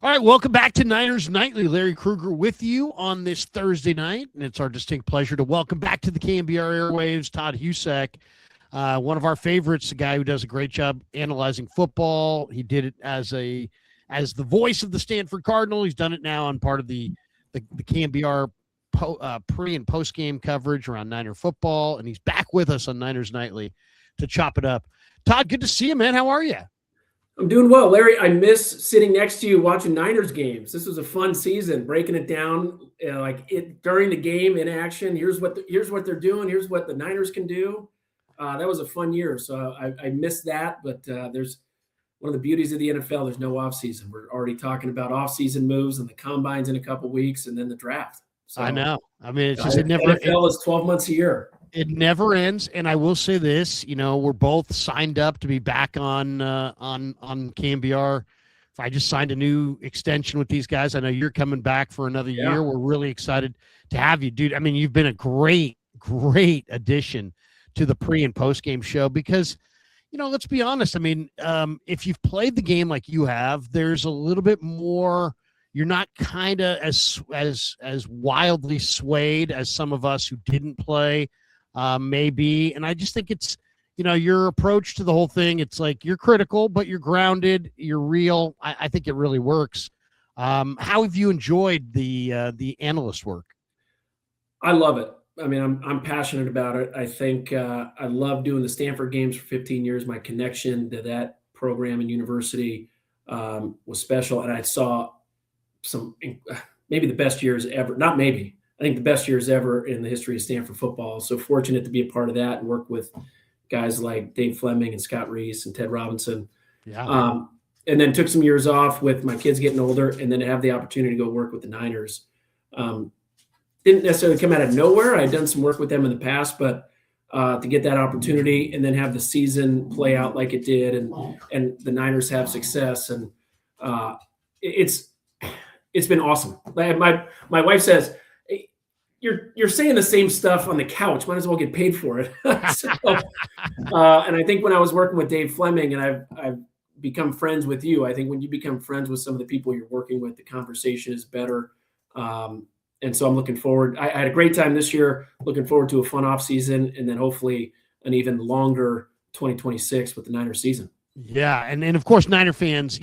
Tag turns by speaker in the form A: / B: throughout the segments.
A: All right, welcome back to Niners Nightly. Larry Krueger with you on this Thursday night, and it's our distinct pleasure to welcome back to the KNBR airwaves Todd Husak, one of our favorites, a guy who does a great job analyzing football. He did it as the voice of the Stanford Cardinal. He's done it now on part of the KNBR pre and post game coverage around Niner football, and he's back with us on Niners Nightly to chop it up. Todd, good to see you, man. How are you?
B: I'm doing well, Larry. I miss sitting next to you watching Niners games. This was a fun season, breaking it down during the game in action. Here's what they're doing. Here's what the Niners can do. That was a fun year, so I missed that. But there's one of the beauties of the NFL. There's no offseason. We're already talking about offseason moves and the combines in a couple weeks, and then the draft. So
A: I know. I mean, it's just
B: NFL is 12 months a year.
A: It never ends, and I will say this: we're both signed up to be back on KNBR. If I just signed a new extension with these guys, I know you're coming back for another year. We're really excited to have you, dude. I mean, you've been a great addition to the pre and post game show because, let's be honest. I mean, if you've played the game like you have, there's a little bit more. You're not kind of as wildly swayed as some of us who didn't play. Maybe. And I just think it's, your approach to the whole thing. It's like you're critical, but you're grounded, you're real. I think it really works. How have you enjoyed the analyst work?
B: I love it. I mean, I'm passionate about it. I think I love doing the Stanford games for 15 years. My connection to that program and university was special. And I saw maybe the best years ever. Not maybe. I think the best years ever in the history of Stanford football. So fortunate to be a part of that and work with guys like Dave Fleming and Scott Reese and Ted Robinson.
A: Yeah.
B: And then took some years off with my kids getting older, and then to have the opportunity to go work with the Niners. Didn't necessarily come out of nowhere. I'd done some work with them in the past, but to get that opportunity and then have the season play out like it did, and the Niners have success, and it's been awesome. My wife says, You're saying the same stuff on the couch. Might as well get paid for it. And I think when I was working with Dave Fleming, and I've become friends with you, I think when you become friends with some of the people you're working with, the conversation is better. And so I'm looking forward. I had a great time this year. Looking forward to a fun off season, and then hopefully an even longer 2026 with the Niner season.
A: Yeah, and of course Niner fans,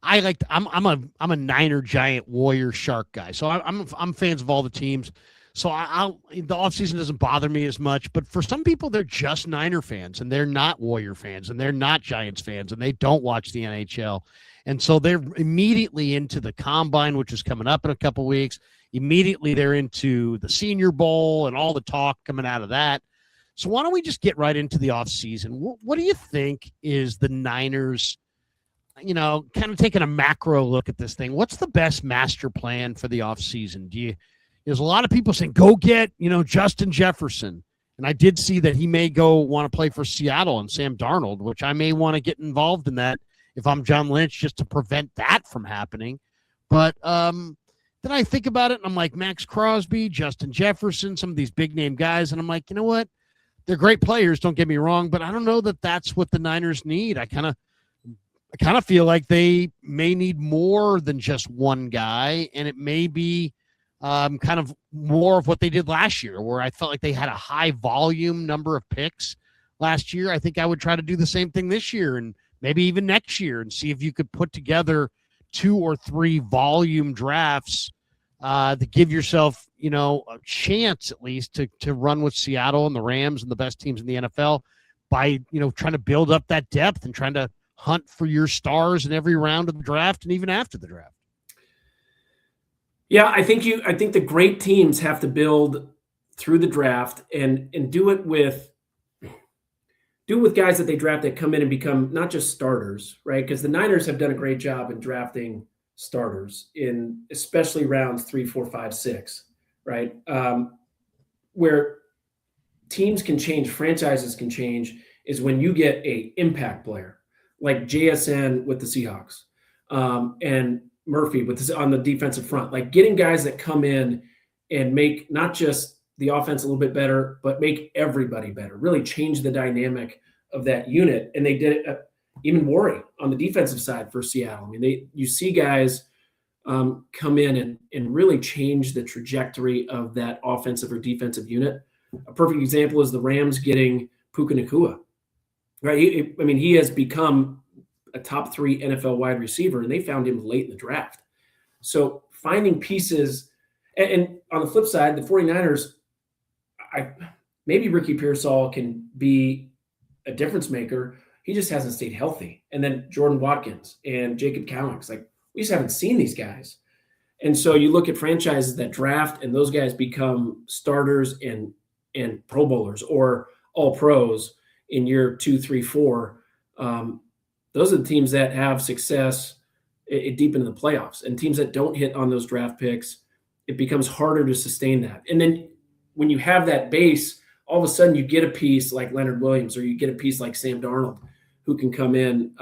A: I'm a Niner Giant Warrior Shark guy. So I'm fans of all the teams. So the offseason doesn't bother me as much, but for some people, they're just Niner fans, and they're not Warrior fans, and they're not Giants fans, and they don't watch the NHL. And so they're immediately into the Combine, which is coming up in a couple weeks. Immediately they're into the Senior Bowl and all the talk coming out of that. So why don't we just get right into the offseason? What do you think is the Niners, kind of taking a macro look at this thing? What's the best master plan for the offseason? There's a lot of people saying, go get, Justin Jefferson. And I did see that he may go want to play for Seattle and Sam Darnold, which I may want to get involved in that if I'm John Lynch, just to prevent that from happening. But then I think about it, and I'm like, Max Crosby, Justin Jefferson, some of these big-name guys. And I'm like, you know what? They're great players, don't get me wrong, but I don't know that that's what the Niners need. I kind of feel like they may need more than just one guy, and it may be kind of more of what they did last year, where I felt like they had a high volume number of picks last year. I think I would try to do the same thing this year and maybe even next year and see if you could put together 2 or 3 volume drafts to give yourself, a chance at least to run with Seattle and the Rams and the best teams in the NFL by, trying to build up that depth and trying to hunt for your stars in every round of the draft and even after the draft.
B: Yeah, I think the great teams have to build through the draft and do it with guys that they draft that come in and become not just starters, right? Because the Niners have done a great job in drafting starters in especially rounds 3, 4, 5, 6, right? Where teams can change, franchises can change, is when you get a impact player like JSN with the Seahawks, and Murphy on the defensive front, like getting guys that come in and make not just the offense a little bit better, but make everybody better, really change the dynamic of that unit. And they did it, even Worry on the defensive side for Seattle. I mean, you see guys come in and really change the trajectory of that offensive or defensive unit. A perfect example is the Rams getting Puka Nacua, right? He has become a top 3 NFL wide receiver, and they found him late in the draft. So finding pieces, and on the flip side, the 49ers, maybe Ricky Pearsall can be a difference maker. He just hasn't stayed healthy. And then Jordan Watkins and Jacob Cowings, like, we just haven't seen these guys. And so you look at franchises that draft, and those guys become starters and Pro Bowlers or all pros in year 2, 3, 4. Those are the teams that have success deep into the playoffs. And teams that don't hit on those draft picks, it becomes harder to sustain that. And then when you have that base, all of a sudden you get a piece like Leonard Williams, or you get a piece like Sam Darnold, who can come in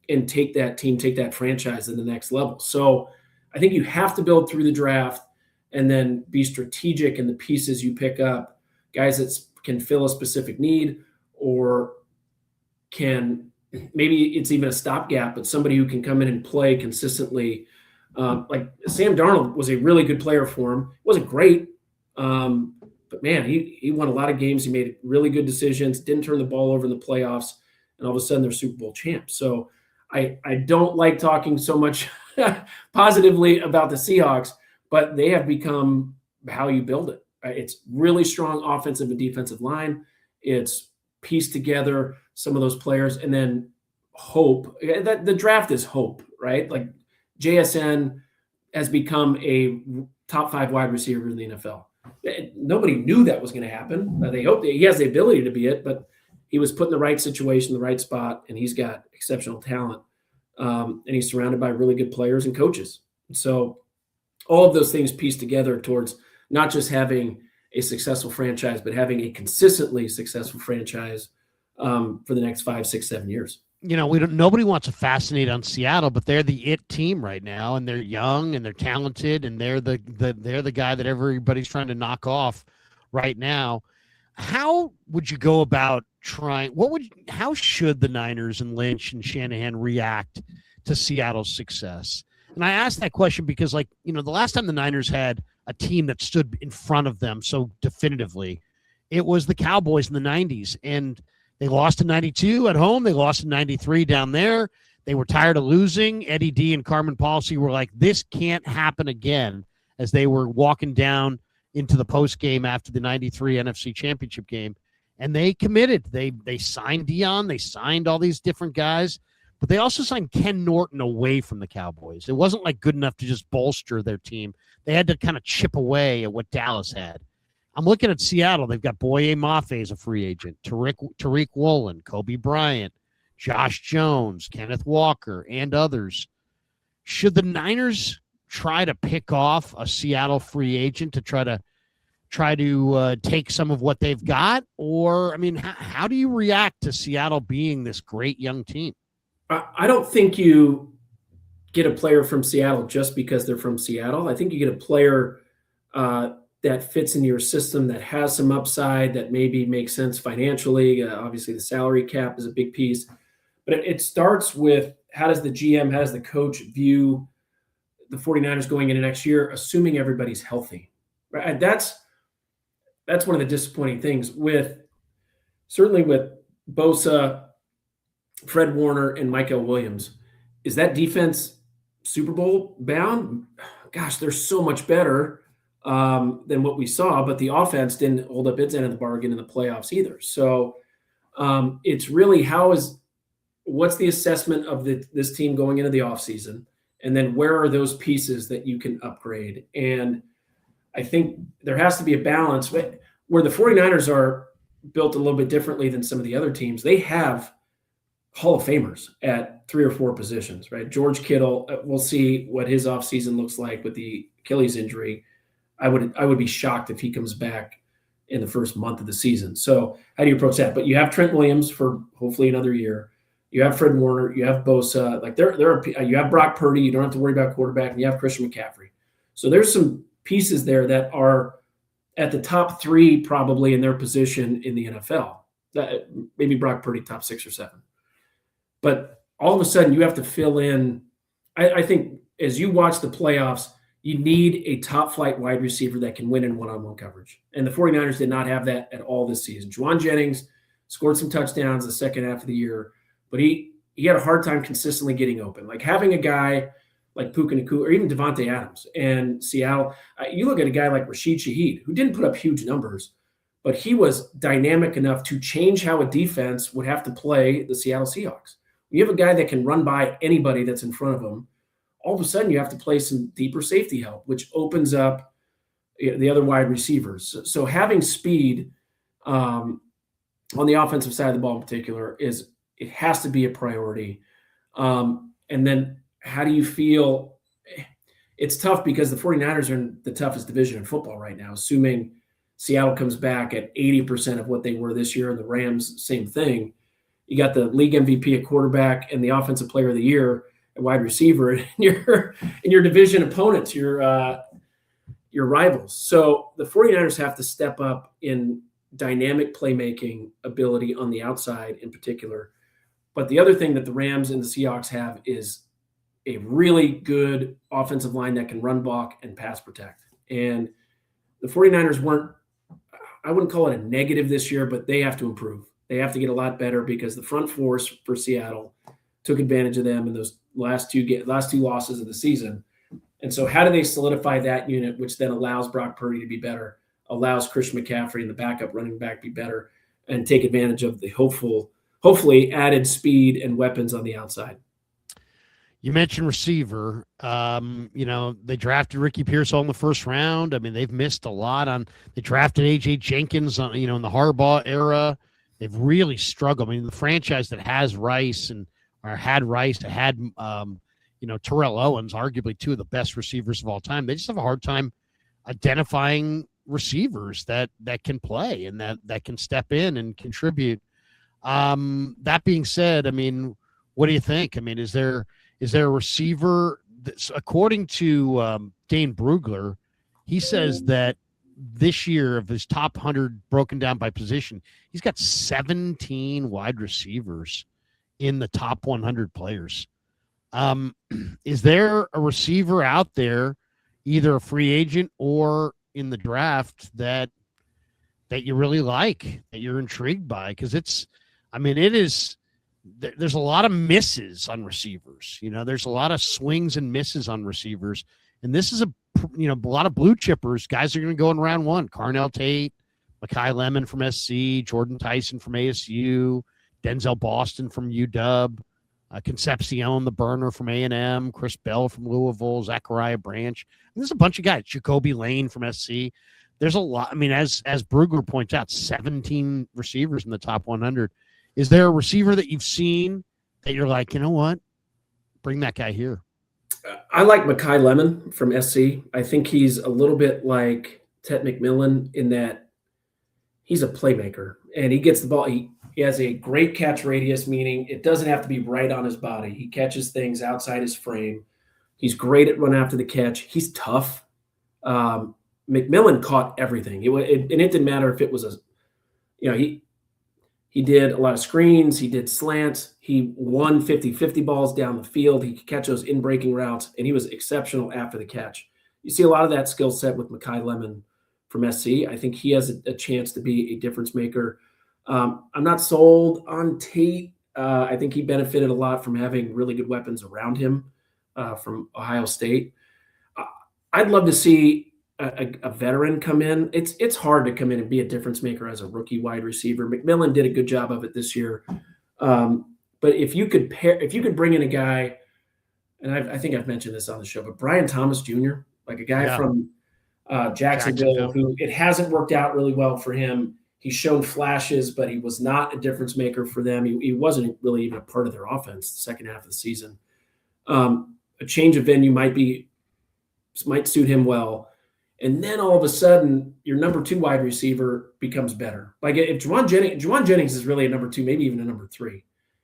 B: and take that team, take that franchise to the next level. So I think you have to build through the draft and then be strategic in the pieces you pick up, guys that can fill a specific need, or maybe it's even a stopgap, but somebody who can come in and play consistently. Like Sam Darnold was a really good player for him. Wasn't great, but man, he won a lot of games. He made really good decisions, didn't turn the ball over in the playoffs, and all of a sudden they're Super Bowl champs. So I don't like talking so much positively about the Seahawks, but they have become how you build it. Right? It's really strong offensive and defensive line. It's pieced together some of those players, and then hope. That the draft is hope, right? Like JSN has become a top 5 wide receiver in the NFL. Nobody knew that was going to happen. They hope that he has the ability to be it, but he was put in the right situation, the right spot, and he's got exceptional talent. And he's surrounded by really good players and coaches. So all of those things pieced together towards not just having a successful franchise, but having a consistently successful franchise for the next 5, 6, 7 years.
A: Nobody wants to fascinate on Seattle, but they're the it team right now, and they're young and they're talented, and they're the guy that everybody's trying to knock off right now. How would you go about how should the Niners and Lynch and Shanahan react to Seattle's success? And I asked that question because, the last time the Niners had a team that stood in front of them so definitively, it was the Cowboys in the 90s. And they lost in 92 at home. They lost in 93 down there. They were tired of losing. Eddie D and Carmen Policy were like, this can't happen again, as they were walking down into the post game after the 93 NFC Championship game. And they committed. They signed Dion. They signed all these different guys. But they also signed Ken Norton away from the Cowboys. It wasn't good enough to just bolster their team. They had to kind of chip away at what Dallas had. I'm looking at Seattle. They've got Boye Mafe as a free agent, Tariq Woolen, Kobe Bryant, Josh Jones, Kenneth Walker, and others. Should the Niners try to pick off a Seattle free agent to try to take some of what they've got? Or, how do you react to Seattle being this great young team?
B: I don't think you get a player from Seattle just because they're from Seattle. I think you get a player that fits in your system, that has some upside, that maybe makes sense financially. Obviously, the salary cap is a big piece. But it starts with, how does the GM, how does the coach view the 49ers going into next year, assuming everybody's healthy? Right? That's one of the disappointing things certainly with Bosa, Fred Warner, and Michael Williams. Is that defense Super Bowl bound? Gosh, they're so much better than what we saw, but the offense didn't hold up its end of the bargain in the playoffs either. So it's really what's the assessment of this team going into the offseason, and then where are those pieces that you can upgrade? And I think there has to be a balance. But where the 49ers are built a little bit differently than some of the other teams, they have Hall of Famers at 3 or 4 positions, right? George Kittle, we'll see what his offseason looks like with the Achilles injury. I would be shocked if he comes back in the first month of the season. So how do you approach that? But you have Trent Williams for hopefully another year. You have Fred Warner. You have Bosa. You have Brock Purdy. You don't have to worry about quarterback. And you have Christian McCaffrey. So there's some pieces there that are at the top 3 probably in their position in the NFL. Maybe Brock Purdy top 6 or 7. But all of a sudden you have to fill in. I think as you watch the playoffs, you need a top flight wide receiver that can win in one-on-one coverage. And the 49ers did not have that at all this season. Juwan Jennings scored some touchdowns the second half of the year, but he had a hard time consistently getting open. Like having a guy like Puka Nacua or even Devontae Adams and Seattle, you look at a guy like Rashid Shaheed, who didn't put up huge numbers, but he was dynamic enough to change how a defense would have to play the Seattle Seahawks. When you have a guy that can run by anybody that's in front of him, all of a sudden you have to play some deeper safety help, which opens up the other wide receivers. So having speed on the offensive side of the ball in particular it has to be a priority. And then how do you feel? It's tough because the 49ers are in the toughest division in football right now, assuming Seattle comes back at 80% of what they were this year, and the Rams, same thing. You got the league MVP at quarterback and the offensive player of the year at wide receiver, and your division opponents, your rivals. So the 49ers have to step up in dynamic playmaking ability on the outside in particular. But the other thing that the Rams and the Seahawks have is a really good offensive line that can run block and pass protect. And the 49ers weren't, I wouldn't call it a negative this year, but they have to improve. They have to get a lot better because the front force for Seattle took advantage of them in those last two losses of the season. And so how do they solidify that unit, which then allows Brock Purdy to be better, allows Christian McCaffrey and the backup running back be better, and take advantage of the hopefully added speed and weapons on the outside?
A: You mentioned receiver. They drafted Ricky Pearsall in the first round. I mean, they've missed a lot they drafted AJ Jenkins in the Harbaugh era. They've really struggled. I mean, the franchise that has Rice had Terrell Owens, arguably two of the best receivers of all time. They just have a hard time identifying receivers that can play and that can step in and contribute. That being said, I mean, what do you think? I mean, is there a receiver that's, according to Dane Brugler, he says that this year of his top 100 broken down by position, he's got 17 wide receivers in the top 100 players. Is there a receiver out there, either a free agent or in the draft, that you really like, that you're intrigued by? Because there's a lot of misses on receivers. There's a lot of swings and misses on receivers. And this is a lot of blue chippers. Guys are going to go in round one. Carnell Tate, Mekhi Lemon from SC, Jordan Tyson from ASU, Denzel Boston from UW, Concepcion the burner from A&M, Chris Bell from Louisville, Zachariah Branch. And there's a bunch of guys. Jacoby Lane from SC. There's a lot. I mean, as Brugler points out, 17 receivers in the top 100. Is there a receiver that you've seen that you're like, you know what? Bring that guy here.
B: I like Mekhi Lemon from SC. I think he's a little bit like Tet McMillan in that he's a playmaker and he gets the ball. He has a great catch radius, meaning it doesn't have to be right on his body. He catches things outside his frame. He's great at run after the catch. He's tough. McMillan caught everything. And it didn't matter if it was he did a lot of screens. He did slants. He won 50-50 balls down the field. He could catch those in-breaking routes, and he was exceptional after the catch. You see a lot of that skill set with Mekhi Lemon from SC. I think he has a chance to be a difference maker. I'm not sold on Tate. I think he benefited a lot from having really good weapons around him from Ohio State. I'd love to see a veteran come in. It's hard to come in and be a difference maker as a rookie wide receiver. McMillan did a good job of it this year. But if you could bring in a guy, and I think I've mentioned this on the show, but Brian Thomas Jr., like a guy from Jacksonville, who it hasn't worked out really well for him. He's shown flashes, but he was not a difference maker for them. He wasn't really even a part of their offense the second half of the season. A change of venue might suit him well. And then all of a sudden, your number 2 wide receiver becomes better. Like if Juwan Jennings is really a number 2, maybe even a number 3.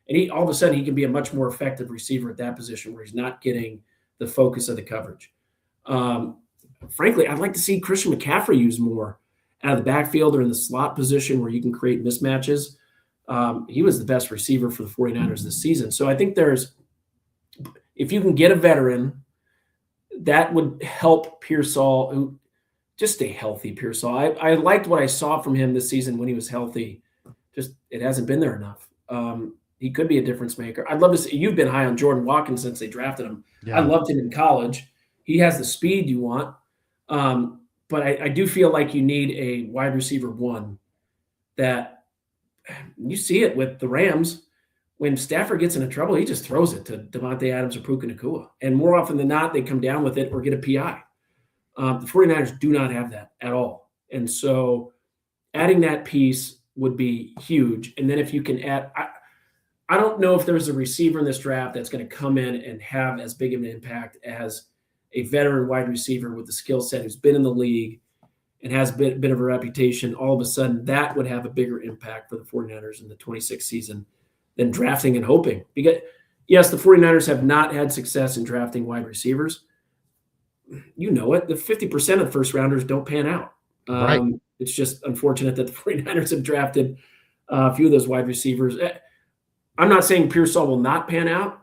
B: And all of a sudden he can be a much more effective receiver at that position where he's not getting the focus of the coverage. Frankly, I'd like to see Christian McCaffrey used more out of the backfield or in the slot position where you can create mismatches. He was the best receiver for the 49ers this season. So I think if you can get a veteran that would help Pearsall just stay healthy. Pearsall, I liked what I saw from him this season when he was healthy. Just it hasn't been there enough. He could be a difference maker. I'd love to see. You've been high on Jordan Watkins since they drafted him. I loved him in college. He has the speed you want, but I do feel like you need a wide receiver one that you see it with the Rams. When Stafford gets into trouble, he just throws it to Devontae Adams or Puka Nacua. And more often than not, they come down with it or get a PI. The 49ers do not have that at all. And so adding that piece would be huge. And then if you can add – I don't know if there's a receiver in this draft that's going to come in and have as big of an impact as a veteran wide receiver with the skill set who's been in the league and has a bit of a reputation. All of a sudden, that would have a bigger impact for the 49ers in the 26th season than drafting and hoping. Because, yes, the 49ers have not had success in drafting wide receivers. You know it. The 50% of first rounders don't pan out.
A: Right.
B: It's just unfortunate that the 49ers have drafted a few of those wide receivers. I'm not saying Pearsall will not pan out.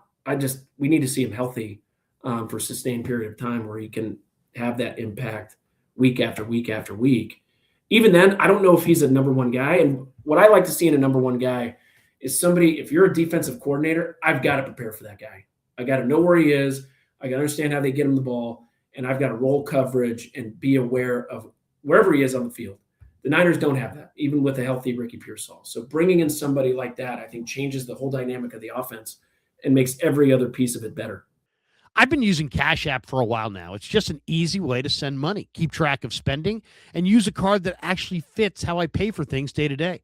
B: We need to see him healthy for a sustained period of time where he can have that impact week after week after week. Even then, I don't know if he's a number one guy. And what I like to see in a number one guy is somebody, if you're a defensive coordinator, I've got to prepare for that guy. I got to know where he is. I got to understand how they get him the ball. And I've got to roll coverage and be aware of wherever he is on the field. The Niners don't have that, even with a healthy Ricky Pearsall. So bringing in somebody like that, I think, changes the whole dynamic of the offense and makes every other piece of it better.
A: I've been using Cash App for a while now. It's just an easy way to send money, keep track of spending, and use a card that actually fits how I pay for things day to day.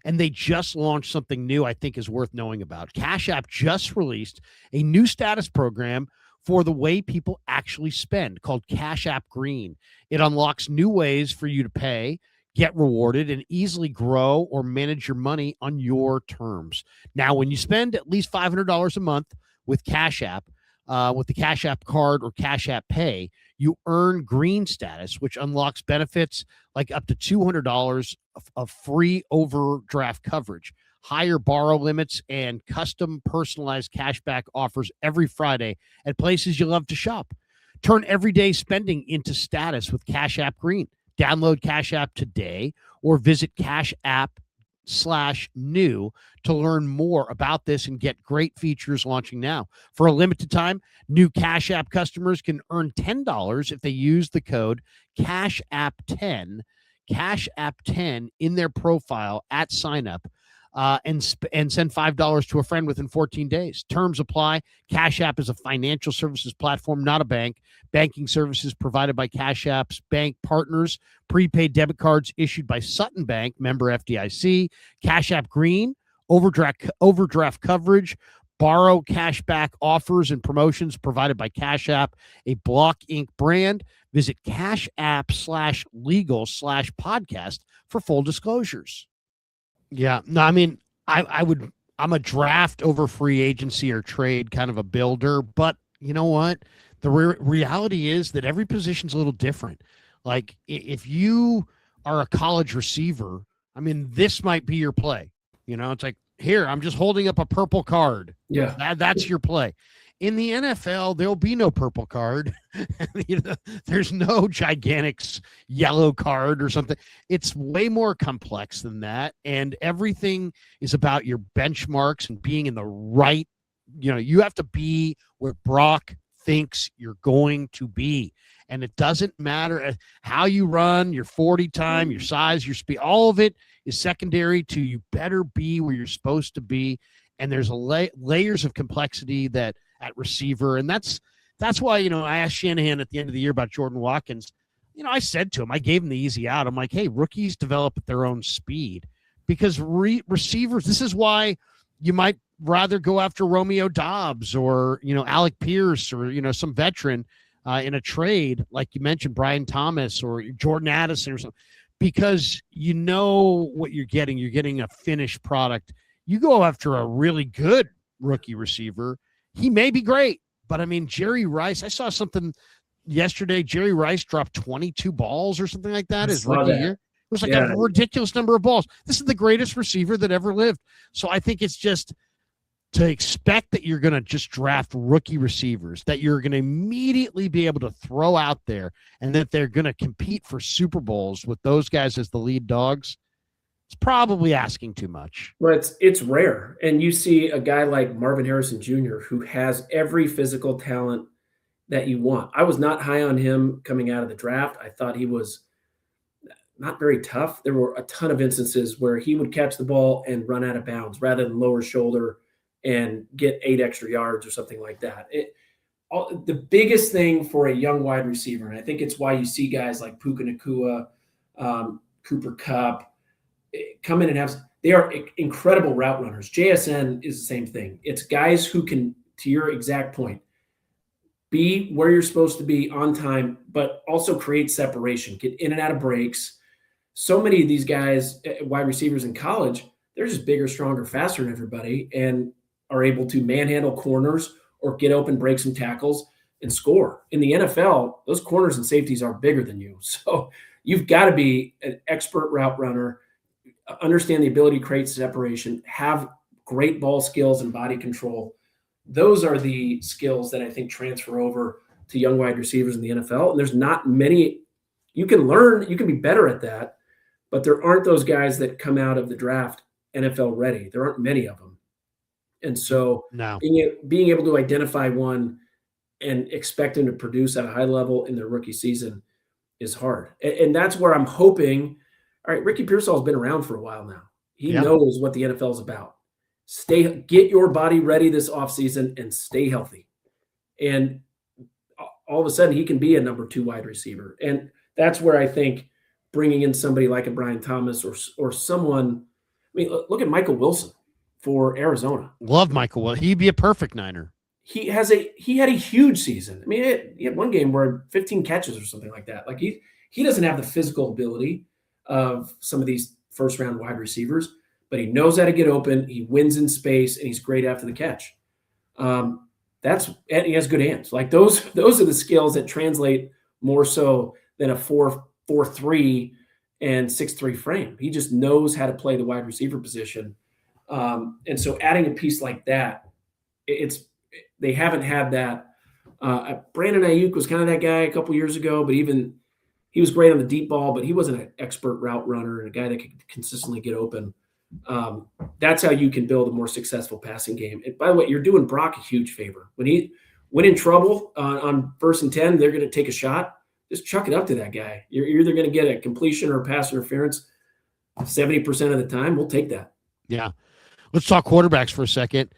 A: And they just launched something new I think is worth knowing about. Cash App just released a new status program for the way people actually spend called Cash App Green. It unlocks new ways for you to pay, get rewarded, and easily grow or manage your money on your terms. Now, when you spend at least $500 a month with Cash App, with the Cash App card or Cash App Pay, you earn green status, which unlocks benefits like up to $200 of free overdraft coverage, higher borrow limits, and custom personalized cashback offers every Friday at places you love to shop. Turn everyday spending into status with Cash App Green. Download Cash App today or visit Cash App/new to learn more about this and get great features launching now. For a limited time, new Cash App customers can earn $10 if they use the code CashApp10, CashApp10 in their profile at sign up. And send $5 to a friend within 14 days. Terms apply. Cash App is a financial services platform, not a bank. Banking services provided by Cash App's bank partners. Prepaid debit cards issued by Sutton Bank, member FDIC. Cash App Green, overdraft coverage, borrow cashback offers and promotions provided by Cash App, a Block Inc. brand. Visit Cash App/legal/podcast for full disclosures. Yeah, no, I mean, I'm a draft over free agency or trade kind of a builder, but you know what? The reality is that every position's a little different. Like if you are a college receiver, I mean, this might be your play. You know, it's like, here, I'm just holding up a purple card.
B: Yeah.
A: That's your play. In the NFL, there'll be no purple card. You know, there's no gigantic yellow card or something. It's way more complex than that. And everything is about your benchmarks and being in the right, you have to be where Brock thinks you're going to be. And it doesn't matter how you run, your 40 time, your size, your speed, all of it is secondary to you better be where you're supposed to be. And there's layers of complexity that at receiver. And that's why, I asked Shanahan at the end of the year about Jordan Watkins. I said to him, I gave him the easy out. I'm like, hey, rookies develop at their own speed because receivers, this is why you might rather go after Romeo Doubs or, Alec Pierce or, some veteran in a trade, like you mentioned, Brian Thomas or Jordan Addison or something, because you know what you're getting. You're getting a finished product. You go after a really good rookie receiver, he may be great, but I mean, Jerry Rice, I saw something yesterday. Jerry Rice dropped 22 balls or something like that his rookie year. It was like a ridiculous number of balls. This is the greatest receiver that ever lived. So I think it's just to expect that you're going to just draft rookie receivers that you're going to immediately be able to throw out there and that they're going to compete for Super Bowls with those guys as the lead dogs, it's probably asking too much.
B: Well, it's rare. And you see a guy like Marvin Harrison Jr., who has every physical talent that you want. I was not high on him coming out of the draft. I thought he was not very tough. There were a ton of instances where he would catch the ball and run out of bounds rather than lower shoulder and get 8 extra yards or something like that. The biggest thing for a young wide receiver, and I think it's why you see guys like Puka Nacua, Cooper Kupp, come in and they are incredible route runners. JSN is the same thing. It's guys who can, to your exact point, be where you're supposed to be on time, but also create separation, get in and out of breaks. So many of these guys, wide receivers in college, they're just bigger, stronger, faster than everybody and are able to manhandle corners or get open, break some tackles, and score. In the NFL, those corners and safeties are bigger than you. So you've got to be an expert route runner, understand the ability to create separation, have great ball skills and body control. Those are the skills that I think transfer over to young wide receivers in the NFL. And there's not many. You can learn, you can be better at that, but there aren't those guys that come out of the draft NFL ready. There aren't many of them. And so
A: No.
B: being able to identify one and expect him to produce at a high level in their rookie season is hard. And that's where I'm hoping. All right, Ricky Pearsall's been around for a while now. He knows what the NFL is about. Get your body ready this offseason and stay healthy. And all of a sudden he can be a number 2 wide receiver. And that's where I think bringing in somebody like a Brian Thomas or someone, I mean, look at Michael Wilson for Arizona.
A: Love Michael Wilson. He'd be a perfect Niner.
B: He had a huge season. I mean, he had one game where 15 catches or something like that. Like he doesn't have the physical ability of some of these first round wide receivers, but he knows how to get open. He wins in space and he's great after the catch. And he has good hands. Like those are the skills that translate more so than a 4.43 and 6'3" frame. He just knows how to play the wide receiver position. And so adding a piece like that, they haven't had that. Brandon Ayuk was kind of that guy a couple years ago, but even he was great on the deep ball, but he wasn't an expert route runner and a guy that could consistently get open. That's how you can build a more successful passing game. And by the way, you're doing Brock a huge favor. When in trouble on 1st and 10, they're going to take a shot. Just chuck it up to that guy. You're either going to get a completion or a pass interference 70% of the time. We'll take that.
A: Yeah. Let's talk quarterbacks for a second.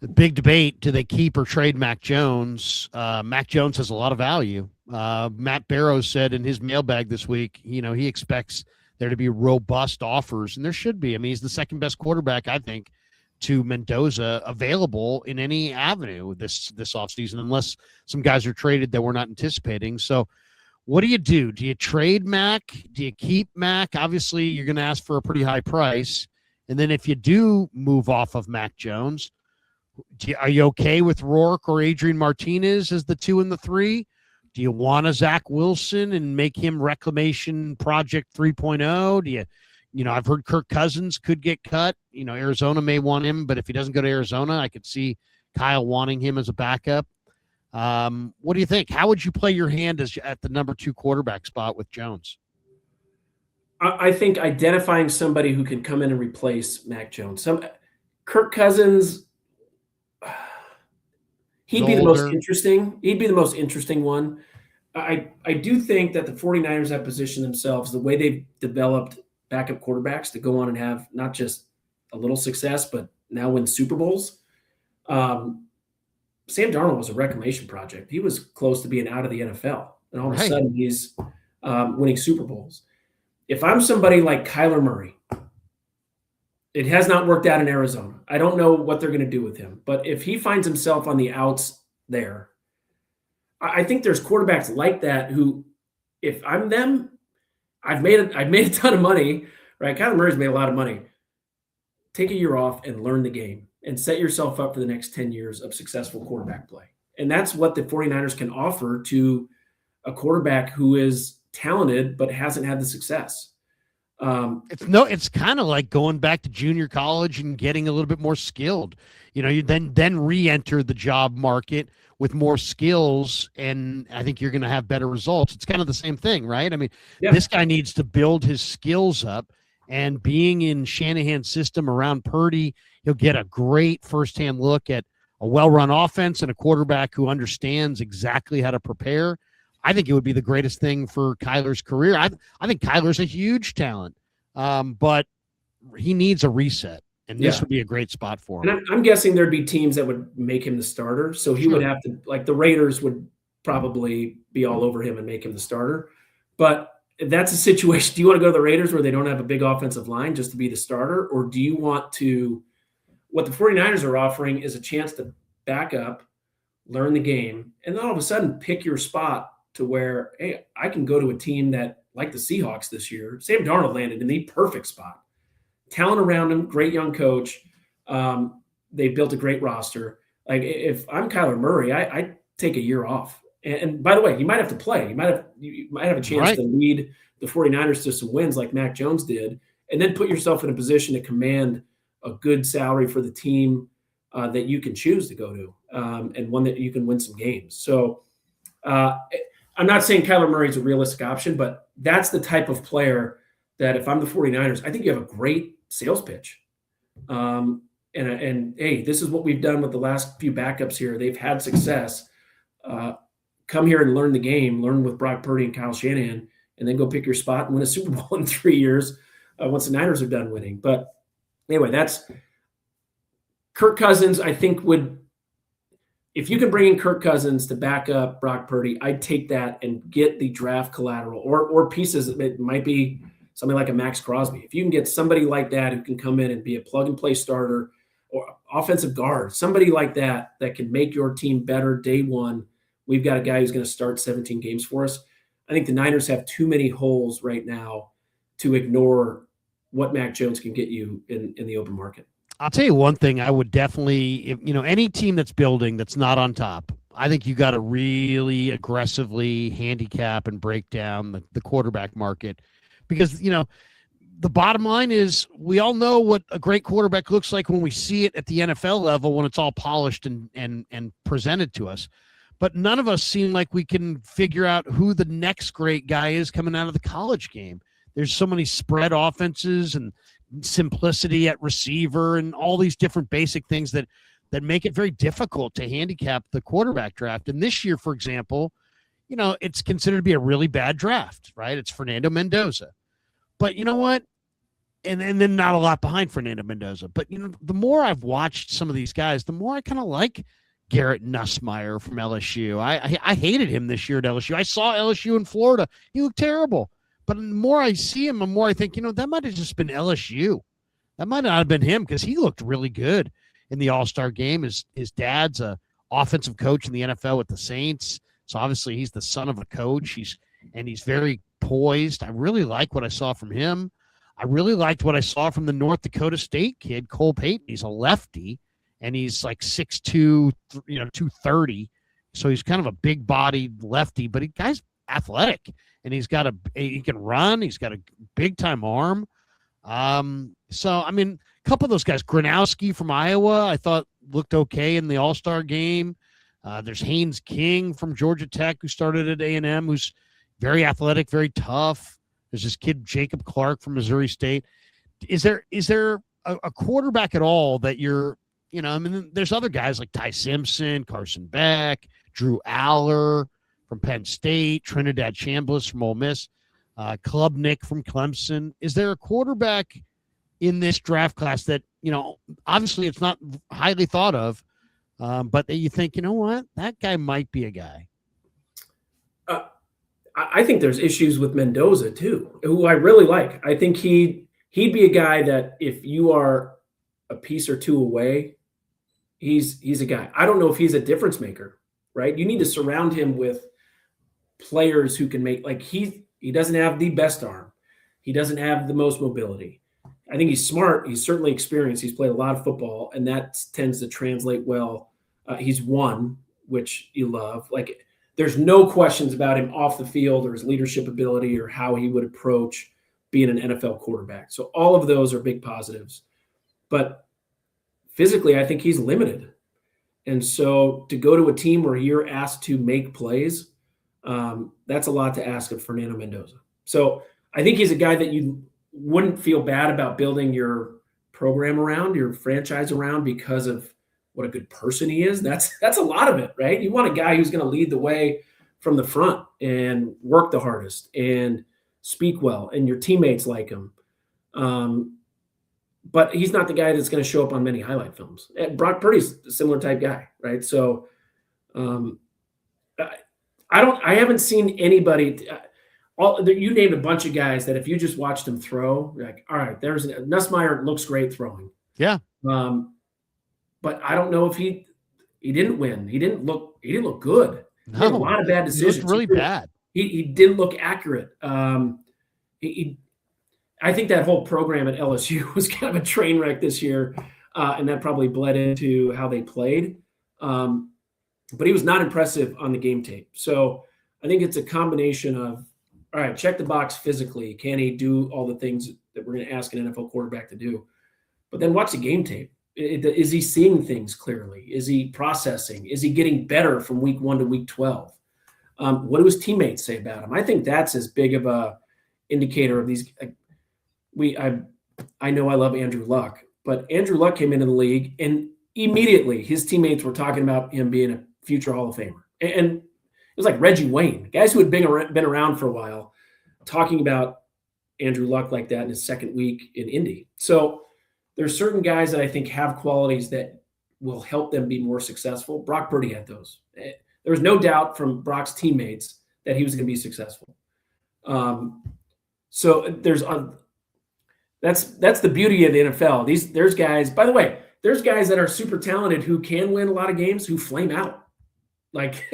A: The big debate, do they keep or trade Mac Jones? Mac Jones has a lot of value. Matt Barrows said in his mailbag this week, he expects there to be robust offers, and there should be. I mean, he's the second best quarterback, I think, to Mendoza available in any avenue this offseason, unless some guys are traded that we're not anticipating. So what do? Do you trade Mac? Do you keep Mac? Obviously, you're going to ask for a pretty high price. And then if you do move off of Mac Jones, are you okay with Rourke or Adrian Martinez as the 2 and the 3? Do you want a Zach Wilson and make him Reclamation Project 3.0? Do you, I've heard Kirk Cousins could get cut. Arizona may want him, but if he doesn't go to Arizona, I could see Kyle wanting him as a backup. What do you think? How would you play your hand at the number 2 quarterback spot with Jones?
B: I think identifying somebody who can come in and replace Mac Jones. Kirk Cousins, he'd be the most interesting. He'd be the most interesting one. I do think that the 49ers have positioned themselves the way they've developed backup quarterbacks to go on and have not just a little success, but now win Super Bowls. Sam Darnold was a reclamation project. He was close to being out of the NFL, and all of a sudden he's winning Super Bowls. If I'm somebody like Kyler Murray, it has not worked out in Arizona. I don't know what they're going to do with him. But if he finds himself on the outs there, I think there's quarterbacks like that who, if I'm them, I've made a ton of money, right? Kyler Murray's made a lot of money. Take a year off and learn the game and set yourself up for the next 10 years of successful quarterback play. And that's what the 49ers can offer to a quarterback who is talented but hasn't had the success.
A: It's kind of like going back to junior college and getting a little bit more skilled. You then re-enter the job market with more skills, and I think you're going to have better results. It's kind of the same thing, right? I mean,
B: Yeah.
A: this guy needs to build his skills up, and being in Shanahan's system around Purdy, he'll get a great firsthand look at a well-run offense and a quarterback who understands exactly how to prepare. I think it would be the greatest thing for Kyler's career. I think Kyler's a huge talent, but he needs a reset, and this
B: Yeah.
A: would be a great spot for
B: And
A: him.
B: I'm guessing there'd be teams that would make him the starter. So he would
A: Sure.
B: have to, like the Raiders would probably be all over him and make him the starter. But if that's a situation, do you want to go to the Raiders where they don't have a big offensive line just to be the starter? Or do you want to, what the 49ers are offering is a chance to back up, learn the game, and then all of a sudden pick your spot to where, hey, I can go to a team that, like the Seahawks this year, Sam Darnold landed in the perfect spot. Talent around him, great young coach. They built a great roster. Like if I'm Kyler Murray, I take a year off. And by the way, you might have to play. You might have a chance
A: Right.
B: to lead the 49ers to some wins like Mac Jones did, and then put yourself in a position to command a good salary for the team that you can choose to go to, and one that you can win some games. So uh, I'm not saying Kyler Murray's a realistic option, but that's the type of player that if I'm the 49ers, I think you have a great sales pitch. And hey, this is what we've done with the last few backups here. They've had success. Come here and learn the game, learn with Brock Purdy and Kyle Shanahan, and then go pick your spot and win a Super Bowl in 3 years once the Niners are done winning. But anyway, that's Kirk Cousins, I think if you can bring in Kirk Cousins to back up Brock Purdy, I'd take that and get the draft collateral or pieces. It might be something like a Max Crosby. If you can get somebody like that who can come in and be a plug and play starter or offensive guard, somebody like that can make your team better day one. We've got a guy who's going to start 17 games for us. I think the Niners have too many holes right now to ignore what Mac Jones can get you in the open market.
A: I'll tell you one thing. I would definitely, any team that's building that's not on top, I think you got to really aggressively handicap and break down the quarterback market, because the bottom line is we all know what a great quarterback looks like when we see it at the NFL level, when it's all polished and presented to us. But none of us seem like we can figure out who the next great guy is coming out of the college game. There's so many spread offenses and simplicity at receiver and all these different basic things that make it very difficult to handicap the quarterback draft. And this year, for example, it's considered to be a really bad draft, right? It's Fernando Mendoza. But you know what? And then not a lot behind Fernando Mendoza. But, the more I've watched some of these guys, the more I kind of like Garrett Nussmeier from LSU. I hated him this year at LSU. I saw LSU in Florida. He looked terrible. But the more I see him, the more I think, that might have just been LSU. That might not have been him, because he looked really good in the All-Star game. His dad's a offensive coach in the NFL with the Saints. So obviously he's the son of a coach. He's very poised. I really like what I saw from him. I really liked what I saw from the North Dakota State kid, Cole Payton. He's a lefty, and he's like 6'2", 230. So he's kind of a big-bodied lefty, but guy's athletic, and he can run. He's got a big-time arm. So, I mean, a couple of those guys, Gronowski from Iowa, I thought looked okay in the All-Star game. There's Haynes King from Georgia Tech, who started at A&M, who's very athletic, very tough. There's this kid, Jacob Clark from Missouri State. Is there a quarterback at all that you're, there's other guys like Ty Simpson, Carson Beck, Drew Aller from Penn State, Trinidad Chambliss from Ole Miss, Klubnik from Clemson. Is there a quarterback in this draft class that, obviously it's not highly thought of, but that you think, what, that guy might be a guy?
B: I think there's issues with Mendoza too, who I really like. I think he'd be a guy that if you are a piece or two away, he's a guy. I don't know if he's a difference maker, right? You need to surround him with players who can make, like he doesn't have the best arm. He doesn't have the most mobility. I think he's smart. He's certainly experienced. He's played a lot of football, and that tends to translate well. He's won, which you love. Like, there's no questions about him off the field or his leadership ability or how he would approach being an NFL quarterback. So all of those are big positives. But physically, I think he's limited. And so to go to a team where you're asked to make plays, that's a lot to ask of Fernando Mendoza. So I think he's a guy that you wouldn't feel bad about building your program around, your franchise around, because of what a good person he is. That's a lot of it, right? You want a guy who's going to lead the way from the front and work the hardest and speak well, and your teammates like him. But he's not the guy that's going to show up on many highlight films. Brock Purdy's a similar type guy, right? So I haven't seen anybody. You named a bunch of guys that if you just watched him throw, like, all right, there's Nussmeier looks great throwing.
A: Yeah.
B: But I don't know if he didn't win. He didn't look good.
A: No,
B: he had a lot of bad decisions.
A: He looked really bad.
B: He didn't look accurate. I think that whole program at LSU was kind of a train wreck this year, and that probably bled into how they played. But he was not impressive on the game tape. So I think it's a combination of, all right, check the box physically. Can he do all the things that we're going to ask an NFL quarterback to do? But then watch the game tape. Is he seeing things clearly? Is he processing? Is he getting better from week 1 to week 12? What do his teammates say about him? I think that's as big of a indicator of these. I know I love Andrew Luck, but Andrew Luck came into the league and immediately his teammates were talking about him being a future Hall of Famer. And it was like Reggie Wayne, guys who had been around for a while, talking about Andrew Luck like that in his second week in Indy. So there's certain guys that I think have qualities that will help them be more successful. Brock Purdy had those. There was no doubt from Brock's teammates that he was going to be successful. So that's the beauty of the NFL. There's guys, by the way, there's guys that are super talented who can win a lot of games who flame out. Like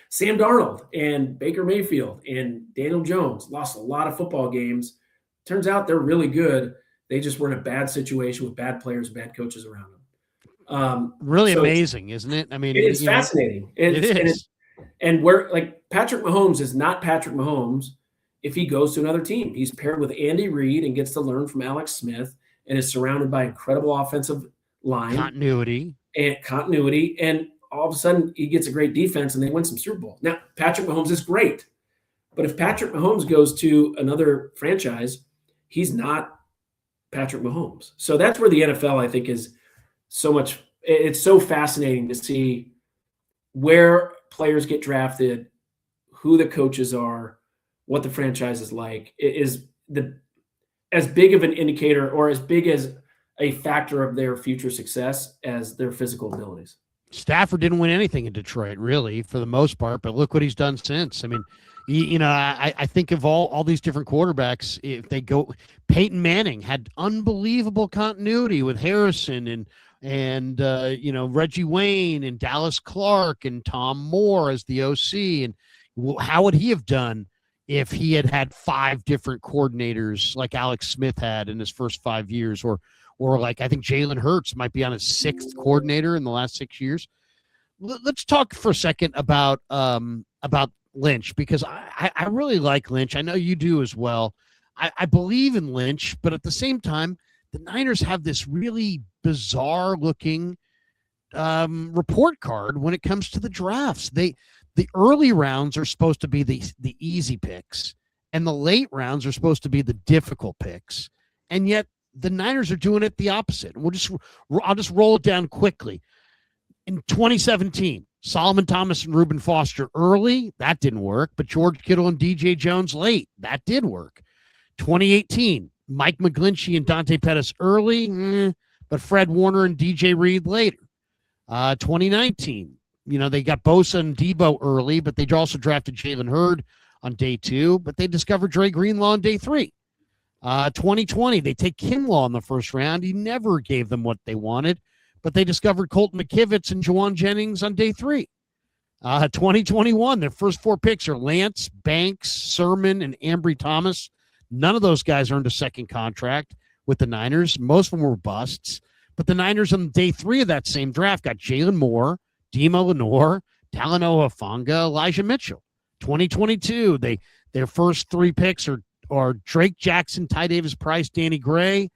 B: Sam Darnold and Baker Mayfield and Daniel Jones lost a lot of football games. Turns out they're really good. They just were in a bad situation with bad players, bad coaches around them.
A: Really amazing, isn't it? I mean,
B: it's fascinating.
A: It is.
B: And where, like, Patrick Mahomes is not Patrick Mahomes if he goes to another team. He's paired with Andy Reid and gets to learn from Alex Smith and is surrounded by incredible offensive line. Continuity. And all of a sudden he gets a great defense and they win some Super Bowl. Now, Patrick Mahomes is great. But if Patrick Mahomes goes to another franchise, he's not Patrick Mahomes. So that's where the NFL, I think, is so much. It's so fascinating to see where players get drafted, who the coaches are, what the franchise is like. It is as big of an indicator or as big as a factor of their future success as their physical abilities.
A: Stafford didn't win anything in Detroit, really, for the most part, but look what he's done since. I mean, I think of all these different quarterbacks. If they go, Peyton Manning had unbelievable continuity with Harrison and Reggie Wayne and Dallas Clark and Tom Moore as the OC. And how would he have done if he had 5 different coordinators like Alex Smith had in his first 5 years, or like I think Jalen Hurts might be on his 6th coordinator in the last 6 years. Let's talk for a second about Lynch, because I really like Lynch. I know you do as well. I believe in Lynch, but at the same time, the Niners have this really bizarre looking report card when it comes to the drafts. The early rounds are supposed to be the easy picks, and the late rounds are supposed to be the difficult picks. And yet the Niners are doing it the opposite. I'll just roll it down quickly. In 2017, Solomon Thomas and Reuben Foster early, that didn't work, but George Kittle and DJ Jones late, that did work. 2018, Mike McGlinchey and Dante Pettis early, but Fred Warner and DJ Reed later. 2019, they got Bosa and Debo early, but they also drafted Jalen Hurd on day 2, but they discovered Dre Greenlaw on day 3. 2020, they take Kinlaw in the first round. He never gave them what they wanted, but they discovered Colton McKivitz and Juwan Jennings on day 3. 2021, their first 4 picks are Lance, Banks, Sermon, and Ambry Thomas. None of those guys earned a second contract with the Niners. Most of them were busts. But the Niners on day 3 of that same draft got Jalen Moore, Demo Lenore, Talanoa Hufanga, Elijah Mitchell. 2022, their first 3 picks are or Drake Jackson, Ty Davis Price, Danny Gray,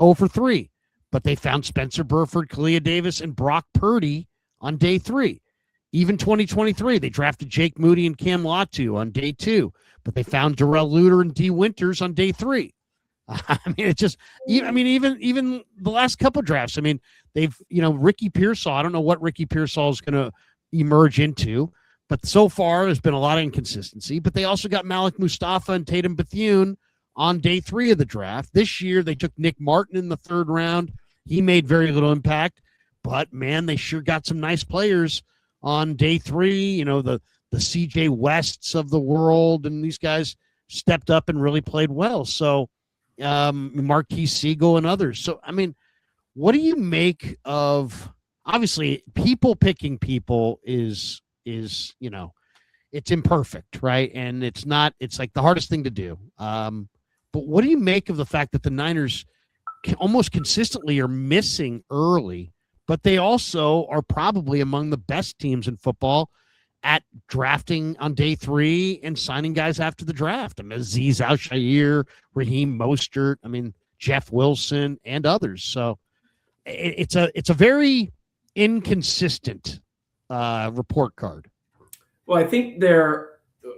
A: 0 for 3. But they found Spencer Burford, Kalia Davis, and Brock Purdy on day 3. Even 2023, they drafted Jake Moody and Cam Latu on day 2, but they found Darrell Luter and D Winters on day 3. I mean, it's just, even the last couple drafts. I mean, they've, Ricky Pearsall. I don't know what Ricky Pearsall is going to emerge into, but so far there's been a lot of inconsistency. But they also got Malik Mustafa and Tatum Bethune on day 3 of the draft. This year they took Nick Martin in the 3rd round. He made very little impact, but man, they sure got some nice players on day 3. The CJ Wests of the world, and these guys stepped up and really played well. So Marquise Siegel and others. So, I mean, what do you make of, obviously, people picking people is it's imperfect, right? And it's like the hardest thing to do. But what do you make of the fact that the Niners almost consistently are missing early, but they also are probably among the best teams in football at drafting on day 3 and signing guys after the draft? I mean, Azeez Al-Shaair, Raheem Mostert, Jeff Wilson, and others. So it's a very inconsistent report card.
B: Well, I think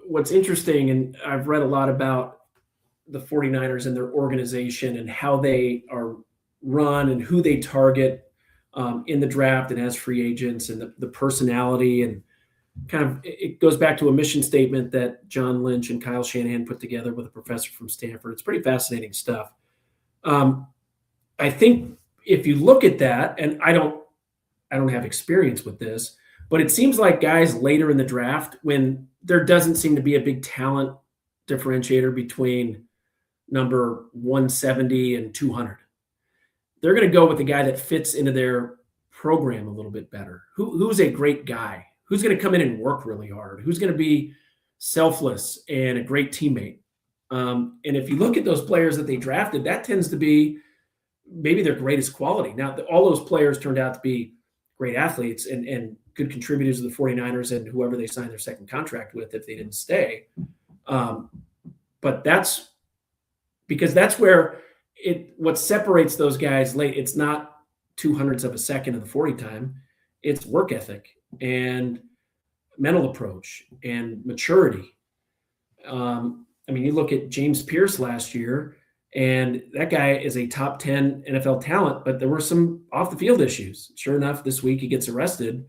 B: what's interesting, and I've read a lot about the 49ers and their organization and how they are run and who they target in the draft and as free agents, and the personality, and kind of, it goes back to a mission statement that John Lynch and Kyle Shanahan put together with a professor from Stanford. It's pretty fascinating stuff. I think if you look at that, and I don't have experience with this, but it seems like guys later in the draft, when there doesn't seem to be a big talent differentiator between number 170 and 200, they're going to go with the guy that fits into their program a little bit better. Who's a great guy? Who's going to come in and work really hard? Who's going to be selfless and a great teammate? And if you look at those players that they drafted, that tends to be maybe their greatest quality. Now, all those players turned out to be great athletes and good contributors to the 49ers and whoever they signed their second contract with if they didn't stay. But that's because that's where what separates those guys late. It's not 200ths of a second of the 40 time. It's work ethic and mental approach and maturity. You look at James Pierce last year, and that guy is a top 10 NFL talent, but there were some off the field issues. Sure enough, this week he gets arrested.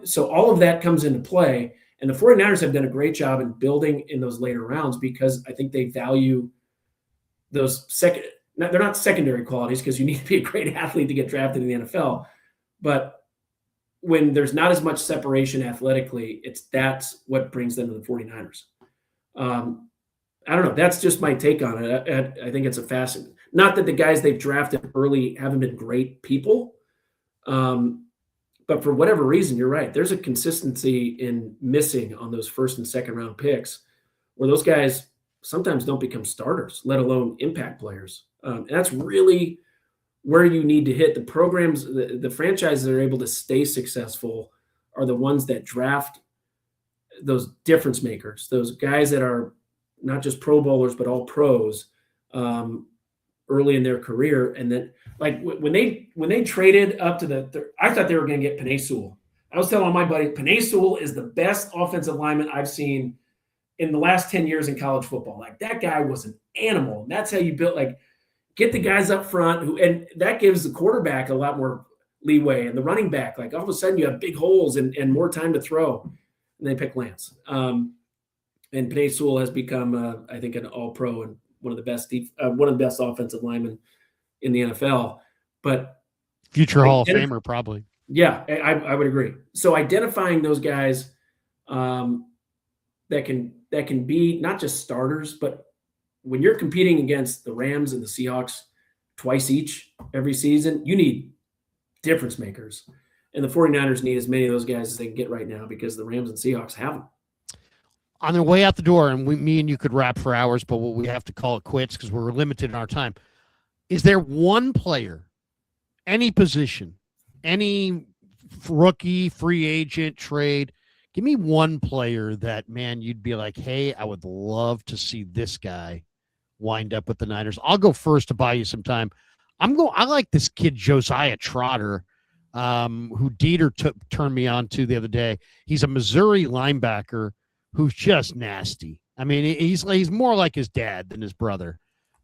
B: So all of that comes into play, and the 49ers have done a great job in building in those later rounds because I think they value those they're not secondary qualities, because you need to be a great athlete to get drafted in the NFL. But when there's not as much separation athletically, that's what brings them to the 49ers. I don't know. That's just my take on it. I think it's a fascinating. Not that the guys they've drafted early haven't been great people, but for whatever reason, you're right. There's a consistency in missing on those 1st and 2nd round picks, where those guys sometimes don't become starters, let alone impact players. And that's really where you need to hit. The programs, the franchises that are able to stay successful are the ones that draft those difference makers, those guys that are not just Pro Bowlers, but all pros early in their career. And then, like, when they traded up to I thought they were going to get Penei Sewell. I was telling my buddy, Penei Sewell is the best offensive lineman I've seen in the last 10 years in college football. Like, that guy was an animal. And that's how you build, like, get the guys up front and that gives the quarterback a lot more leeway, and the running back, like, all of a sudden you have big holes and more time to throw. And they pick Lance. And Penei Sewell has become, I think, an all-pro and one of the best offensive linemen in the NFL. But
A: future Hall of Famer, probably.
B: Yeah, I would agree. So identifying those guys that can be not just starters, but when you're competing against the Rams and the Seahawks twice each every season, you need difference makers. And the 49ers need as many of those guys as they can get right now, because the Rams and Seahawks have them.
A: On their way out the door, and me and you could rap for hours, but we have to call it quits because we're limited in our time. Is there one player, any position, any rookie, free agent, trade, give me one player that, man, you'd be like, hey, I would love to see this guy wind up with the Niners. I'll go first to buy you some time. I like this kid Josiah Trotter, who Dieter turned me on to the other day. He's a Missouri linebacker who's just nasty. I mean, he's more like his dad than his brother.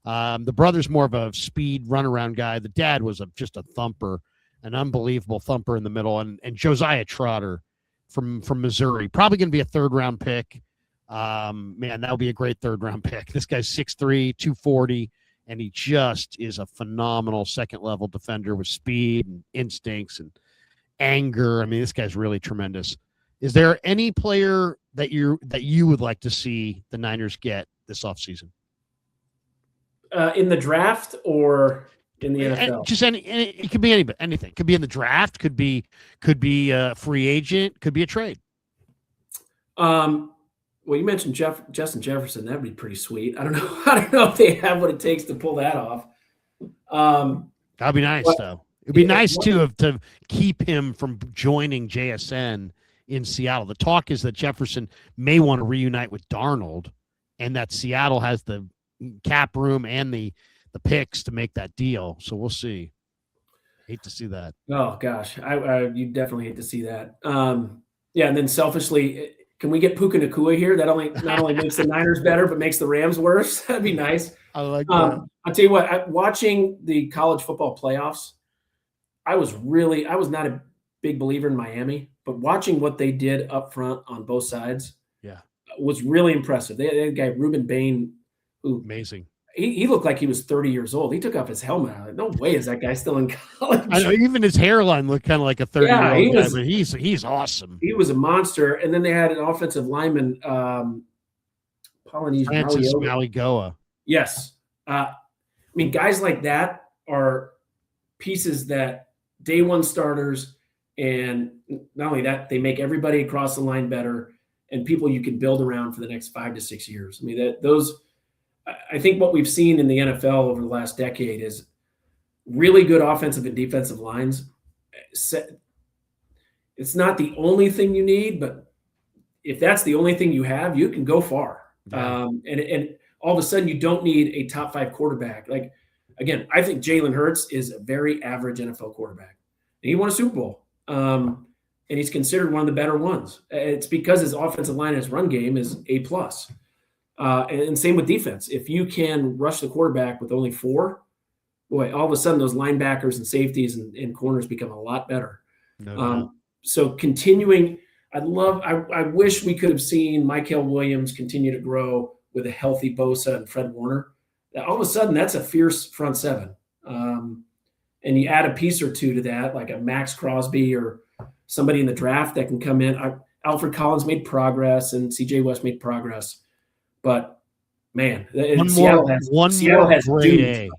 A: The brother's more of a speed runaround guy. The dad was just a thumper, an unbelievable thumper in the middle. And Josiah Trotter from Missouri, probably going to be a third-round pick. Man, that would be a great third-round pick. This guy's 6'3", 240, and he just is a phenomenal second-level defender with speed and instincts and anger. I mean, this guy's really tremendous. Is there any player that you would like to see the Niners get this offseason?
B: In the draft or in the NFL?
A: Just it could be anything. Could be in the draft. Could be a free agent. Could be a trade.
B: Well, you mentioned Justin Jefferson. That'd be pretty sweet. I don't know if they have what it takes to pull that off.
A: That'd be nice, though. It'd be nice to keep him from joining JSN in Seattle. The talk is that Jefferson may want to reunite with Darnold, and that Seattle has the cap room and the picks to make that deal. So we'll see. Hate to see that.
B: Oh gosh, you definitely hate to see that. Yeah, and then selfishly, can we get Puka Nacua here? That not only makes the Niners better, but makes the Rams worse. That'd be nice.
A: I like that.
B: I'll tell you what. Watching the college football playoffs, I was not a big believer in Miami, but watching what they did up front on both sides, was really impressive. They had a guy Ruben Bain. Ooh,
A: amazing.
B: He looked like he was 30 years old. He took off his helmet. Like, no way is that guy still in college.
A: I know, even his hairline looked kind of like a 30-year-old guy, but he's awesome.
B: He was a monster. And then they had an offensive lineman, Polynesian
A: Maligoa.
B: Yes. I mean, guys like that are pieces that day one starters, and not only that, they make everybody across the line better and people you can build around for the next 5 to 6 years. I mean, I think what we've seen in the NFL over the last decade is really good offensive and defensive lines. It's not the only thing you need, but if that's the only thing you have, you can go far. Yeah. And all of a sudden, you don't need a top 5 quarterback. Like, again, I think Jalen Hurts is a very average NFL quarterback. And he won a Super Bowl, and he's considered one of the better ones. It's because his offensive line and his run game is A+. And same with defense. If you can rush the quarterback with only 4, boy, all of a sudden those linebackers and safeties and corners become a lot better. No. So continuing, I wish we could have seen Mykel Williams continue to grow with a healthy Bosa and Fred Warner. All of a sudden, that's a fierce front seven. And you add a piece or two to that, like a Max Crosby or somebody in the draft that can come in. Alfred Collins made progress and CJ West made progress. But man, Seattle has
A: grade A.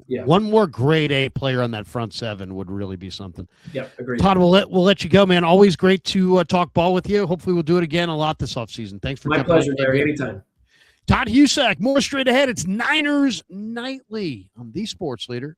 A: Yeah. One more grade A player on that front seven would really be something.
B: Yeah, agreed.
A: Todd, we'll let you go, man. Always great to talk ball with you. Hopefully, we'll do it again a lot this offseason. Thanks for
B: my pleasure, Larry. Anytime.
A: Todd Husak, more straight ahead. It's Niners Nightly on the Sports Leader.